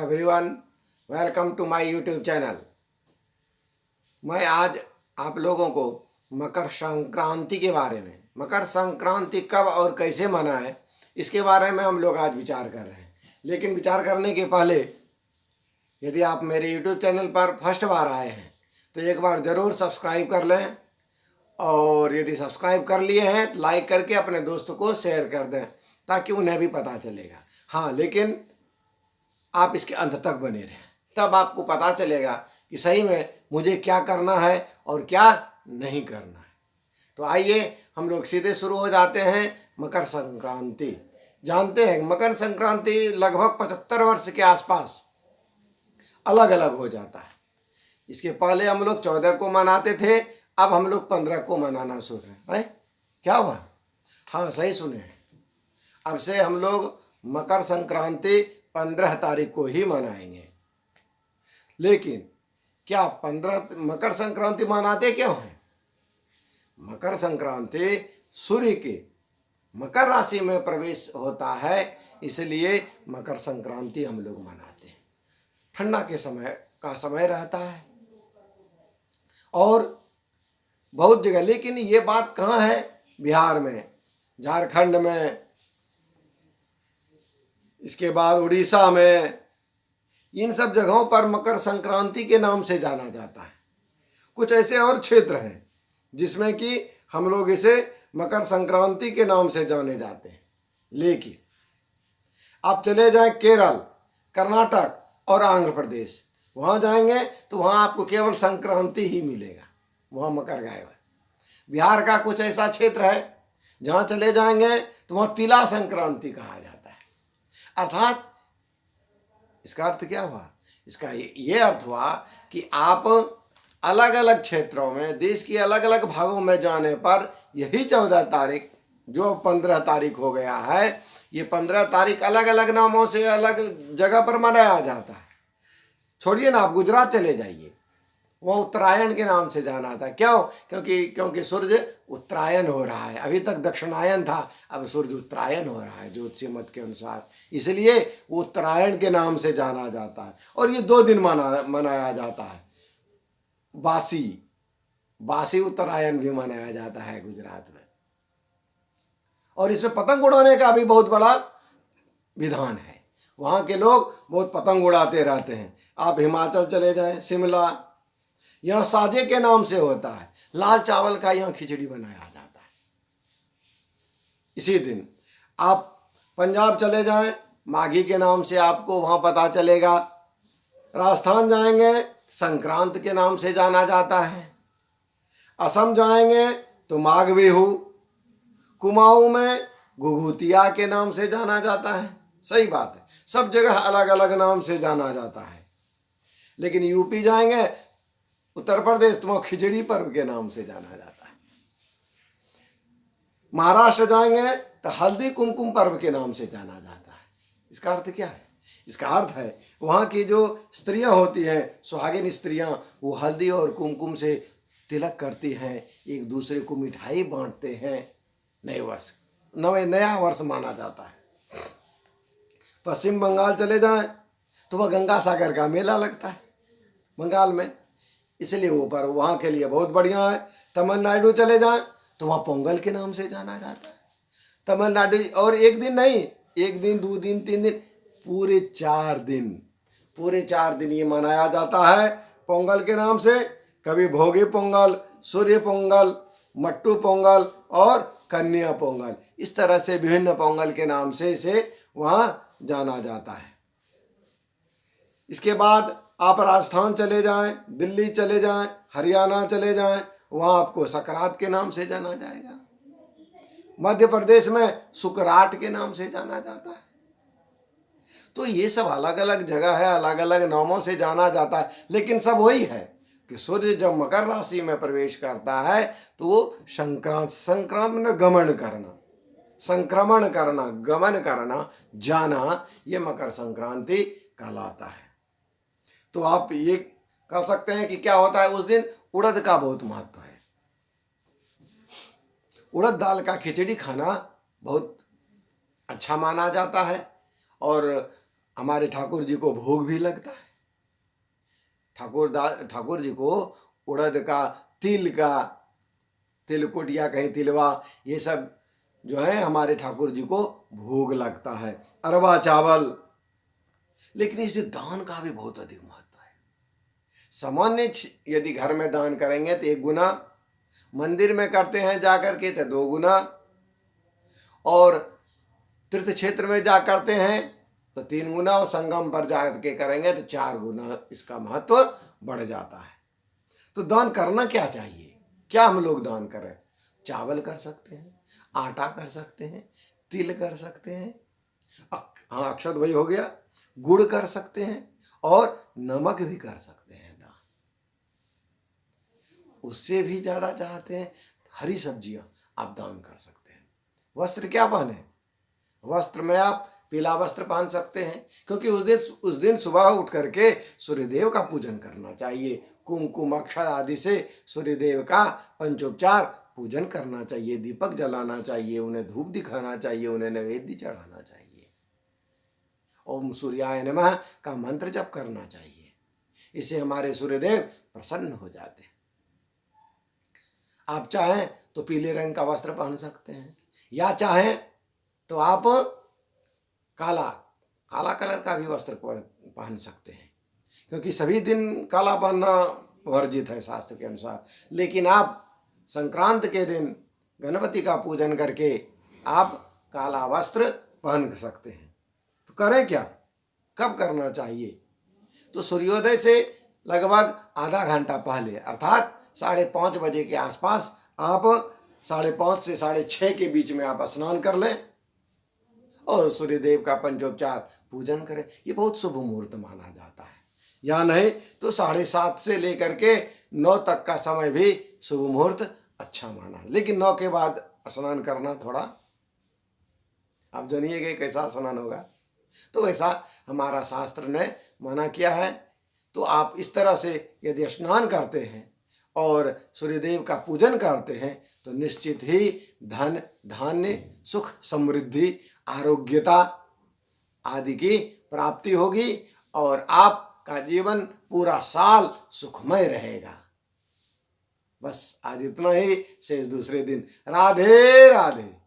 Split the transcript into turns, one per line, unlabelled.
Everyone, welcome to my YouTube channel. मैं आज आप लोगों को मकर संक्रांति के बारे में, मकर संक्रांति कब और कैसे मनाएं, इसके बारे में हम लोग आज विचार कर रहे हैं। लेकिन विचार करने के पहले यदि आप मेरे यूट्यूब चैनल पर फर्स्ट बार आए हैं तो एक बार ज़रूर सब्सक्राइब कर लें, और यदि सब्सक्राइब कर लिए हैं तो लाइक करके अपने दोस्तों को शेयर कर दें ताकि उन्हें भी पता चलेगा। हाँ, लेकिन आप इसके अंत तक बने रहें, तब आपको पता चलेगा कि सही में मुझे क्या करना है और क्या नहीं करना है। तो आइए हम लोग सीधे शुरू हो जाते हैं। मकर संक्रांति जानते हैं, मकर संक्रांति लगभग 75 वर्ष के आसपास अलग अलग हो जाता है। इसके पहले हम लोग 14 को मनाते थे, अब हम लोग 15 को मनाना शुरू हैं। क्या हुआ? हाँ, सही सुने, अब से हम लोग मकर संक्रांति 15 तारीख को ही मनाएंगे। लेकिन क्या 15 मकर संक्रांति मनाते क्यों हैं? मकर संक्रांति सूर्य के मकर राशि में प्रवेश होता है, इसलिए मकर संक्रांति हम लोग मनाते हैं। ठंडा के समय का समय रहता है और बहुत जगह, लेकिन ये बात कहाँ है? बिहार में, झारखंड में, इसके बाद उड़ीसा में, इन सब जगहों पर मकर संक्रांति के नाम से जाना जाता है। कुछ ऐसे और क्षेत्र हैं जिसमें कि हम लोग इसे मकर संक्रांति के नाम से जाने जाते हैं। लेकिन आप चले जाएं केरल, कर्नाटक और आंध्र प्रदेश, वहाँ जाएंगे तो वहाँ आपको केवल संक्रांति ही मिलेगा, वहाँ मकर गायब है। बिहार का कुछ ऐसा क्षेत्र है जहाँ चले जाएंगे तो वहाँ तिला संक्रांति कहा जाता है। अर्थात इसका अर्थ क्या हुआ? इसका ये अर्थ हुआ कि आप अलग अलग क्षेत्रों में, देश के अलग अलग भागों में जाने पर यही 14 तारीख जो 15 तारीख हो गया है, ये 15 तारीख अलग अलग नामों से अलग जगह पर मनाया जाता है। छोड़िए ना, आप गुजरात चले जाइए, वह उत्तरायण के नाम से जाना था। क्यों? क्योंकि सूर्य उत्तरायण हो रहा है। अभी तक दक्षिणायन था, अब सूर्य उत्तरायण हो रहा है ज्योतिषीय मत के अनुसार, इसलिए वो उत्तरायण के नाम से जाना जाता है। और ये 2 दिन मनाया जाता है। बासी उत्तरायण भी मनाया जाता है गुजरात में, और इसमें पतंग उड़ाने का भी बहुत बड़ा विधान है। वहाँ के लोग बहुत पतंग उड़ाते रहते हैं। आप हिमाचल चले जाएं, शिमला, यहाँ साजे के नाम से होता है। लाल चावल का यहाँ खिचड़ी बनाया जाता है इसी दिन। आप पंजाब चले जाएं, माघी के नाम से आपको वहाँ पता चलेगा। राजस्थान जाएंगे, संक्रांत के नाम से जाना जाता है। असम जाएंगे तो माघ बिहू, कुमाऊं में घुघुतिया के नाम से जाना जाता है। सही बात है, सब जगह अलग अलग नाम से जाना जाता है। लेकिन यूपी जाएंगे, उत्तर प्रदेश, तो वहाँ खिचड़ी पर्व के नाम से जाना जाता है। महाराष्ट्र जाएंगे तो हल्दी कुमकुम पर्व के नाम से जाना जाता है। इसका अर्थ क्या है? इसका अर्थ है वहाँ की जो स्त्रियां होती हैं, सुहागिन स्त्रियां, वो हल्दी और कुमकुम से तिलक करती हैं, एक दूसरे को मिठाई बांटते हैं। नया वर्ष माना जाता है। पश्चिम बंगाल चले जाएं तो वह गंगा सागर का मेला लगता है बंगाल में, इसलिए वो पर्व वहाँ के लिए बहुत बढ़िया है। तमिलनाडु चले जाएं तो वहाँ पोंगल के नाम से जाना जाता है। तमिलनाडु, और एक दिन नहीं, 1 दिन, 2 दिन, 3 दिन, पूरे 4 दिन ये मनाया जाता है पोंगल के नाम से। कभी भोगी पोंगल, सूर्य पोंगल, मट्टू पोंगल और कन्या पोंगल, इस तरह से विभिन्न पोंगल के नाम से इसे वहाँ जाना जाता है। इसके बाद आप राजस्थान चले जाएं, दिल्ली चले जाएं, हरियाणा चले जाएं, वहाँ आपको सकरात के नाम से जाना जाएगा। मध्य प्रदेश में सुकराट के नाम से जाना जाता है। तो ये सब अलग अलग जगह है, अलग अलग नामों से जाना जाता है, लेकिन सब वही है कि सूर्य जब मकर राशि में प्रवेश करता है तो वो संक्रांत में गमन करना, संक्रमण करना, गमन करना, जाना, ये मकर संक्रांति कहलाता है। तो आप ये कह सकते हैं कि क्या होता है उस दिन? उड़द का बहुत महत्व है। उड़द दाल का खिचड़ी खाना बहुत अच्छा माना जाता है, और हमारे ठाकुर जी को भोग भी लगता है। ठाकुर जी को उड़द का, तिल का, तिलकुट या कहीं तिलवा, ये सब जो है हमारे ठाकुर जी को भोग लगता है, अरवा चावल। लेकिन इसे दान का भी बहुत अधिक महत्व है। सामान्य यदि घर में दान करेंगे तो 1 गुना, मंदिर में करते हैं जाकर के तो 2 गुना, और तीर्थ क्षेत्र में जा करते हैं तो 3 गुना, और संगम पर जा के करेंगे तो 4 गुना इसका महत्व बढ़ जाता है। तो दान करना क्या चाहिए? क्या हम लोग दान करें? चावल कर सकते हैं, आटा कर सकते हैं, तिल कर सकते हैं, हाँ अक्षत वही हो गया, गुड़ कर सकते हैं, और नमक भी कर सकते हैं दान। उससे भी ज्यादा चाहते हैं हरी सब्जियां आप दान कर सकते हैं। वस्त्र क्या पहने? वस्त्र में आप पीला वस्त्र पहन सकते हैं, क्योंकि उस दिन सुबह उठ करके सूर्यदेव का पूजन करना चाहिए। कुमकुम अक्षर आदि से सूर्यदेव का पंचोपचार पूजन करना चाहिए, दीपक जलाना चाहिए, उन्हें धूप दिखाना चाहिए, उन्हें नैवेद्य चढ़ाना चाहिए, ओम सूर्याय नमः का मंत्र जप करना चाहिए। इससे हमारे सूर्यदेव प्रसन्न हो जाते हैं। आप चाहें तो पीले रंग का वस्त्र पहन सकते हैं, या चाहें तो आप काला कलर का भी वस्त्र पहन सकते हैं, क्योंकि सभी दिन काला पहनना वर्जित है शास्त्र के अनुसार। लेकिन आप संक्रांत के दिन गणपति का पूजन करके आप काला वस्त्र पहन सकते हैं। तो करें क्या? कब करना चाहिए? तो सूर्योदय से लगभग आधा घंटा पहले, अर्थात 5:30 बजे के आसपास आप 5:30 से 6:30 के बीच में आप स्नान कर लें और सूर्यदेव का पंचोपचार पूजन करें। ये बहुत शुभ मुहूर्त माना जाता है। या नहीं तो 7:30 से लेकर के 9 तक का समय भी शुभ मुहूर्त अच्छा माना है। लेकिन 9 के बाद स्नान करना थोड़ा, आप जानिएगा कैसा स्नान होगा, तो वैसा हमारा शास्त्र ने मना किया है। तो आप इस तरह से यदि स्नान करते हैं और सूर्यदेव का पूजन करते हैं तो निश्चित ही धन धान्य, सुख, समृद्धि, आरोग्यता आदि की प्राप्ति होगी और आपका जीवन पूरा साल सुखमय रहेगा। बस आज इतना ही, शेष दूसरे दिन। राधे राधे।